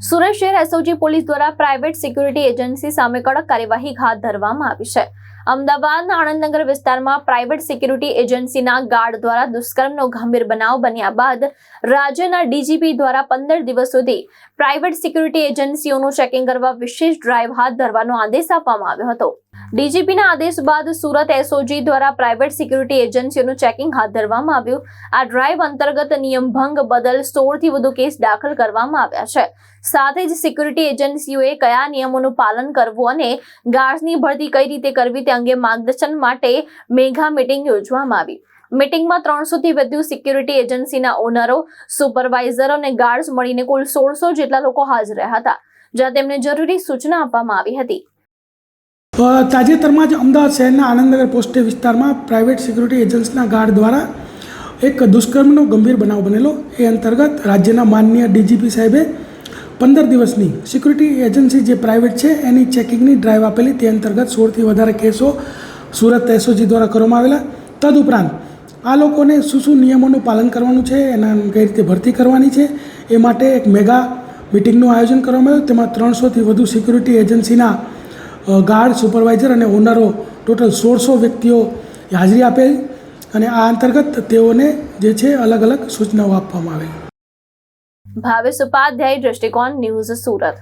સુરત શહેર SOG police દ્વારા private security agency સામે કડક કાર્યવાહી હાથ ધરવામાં આવી છે। અમદાવાદના આનંદનગર વિસ્તારમાં પ્રાઇવેટ સિક્યુરિટી એજન્સીના ગાર્ડ દ્વારા દુષ્કર્મનો ગંભીર બનાવ બન્યા બાદ રાજ્યના ડીજીપી દ્વારા 15 દિવસ સુધી પ્રાઇવેટ સિક્યુરિટી એજન્સીઓનું ચેકિંગ કરવા વિશેષ ડ્રાઈવ હાથ ધરવાનો આદેશ આપવામાં આવ્યો હતો। ડીજીપીના આદેશ બાદ સુરત એસઓજી દ્વારા પ્રાઇવેટ સિક્યુરિટી એજન્સીઓનું ચેકિંગ હાથ ધરવામાં આવ્યું। આ ડ્રાઈવ અંતર્ગત નિયમ ભંગ બદલ 16 થી વધુ કેસ દાખલ કરવામાં આવ્યા છે। સાથે જ સિક્યુરિટી એજન્સીઓએ કયા નિયમોનું પાલન કરવું અને ગાર્ડ્સની ભરતી કઈ રીતે કરવી તે અંગે માર્ગદર્શન માટે મેગા મીટિંગ યોજવામાં આવી। મીટિંગમાં 300 થી વધુ સિક્યુરિટી એજન્સીના ઓનરો, સુપરવાઇઝરો અને ગાર્ડ્સ મળીને કુલ 1600 જેટલા લોકો હાજર રહ્યા હતા, જ્યાં તેમને જરૂરી સૂચના આપવામાં આવી હતી। તાજેતરમાં જ અમદાવાદ શહેરના આનંદનગર પોસ્ટે વિસ્તારમાં પ્રાઇવેટ સિક્યુરિટી એજન્સીના ગાર્ડ દ્વારા એક દુષ્કર્મનો ગંભીર બનાવ બનેલો। એ અંતર્ગત રાજ્યના માનનીય ડીજીપી સાહેબે 15 દિવસની સિક્યુરિટી એજન્સી જે પ્રાઇવેટ છે એની ચેકિંગની ડ્રાઈવ આપેલી। તે અંતર્ગત 16થી વધારે કેસો સુરત એસઓજી દ્વારા કરવામાં આવેલા। તદુપરાંત આ લોકોને શું નિયમોનું પાલન કરવાનું છે, એના કઈ રીતે ભરતી કરવાની છે, એ માટે એક મેગા મિટિંગનું આયોજન કરવામાં આવ્યું। તેમાં 300થી વધુ સિક્યુરિટી એજન્સીના ગાર્ડ, સુપરવાઇઝર અને ઓનરો ટોટલ 1600 વ્યક્તિઓ હાજરી આપેલ અને આ અંતર્ગત તેઓને જે છે અલગ અલગ સૂચનાઓ આપવામાં આવેલી। ભાવેશ ઉપાધ્યાય, દ્રષ્ટિકોણ ન્યૂઝ, સુરત।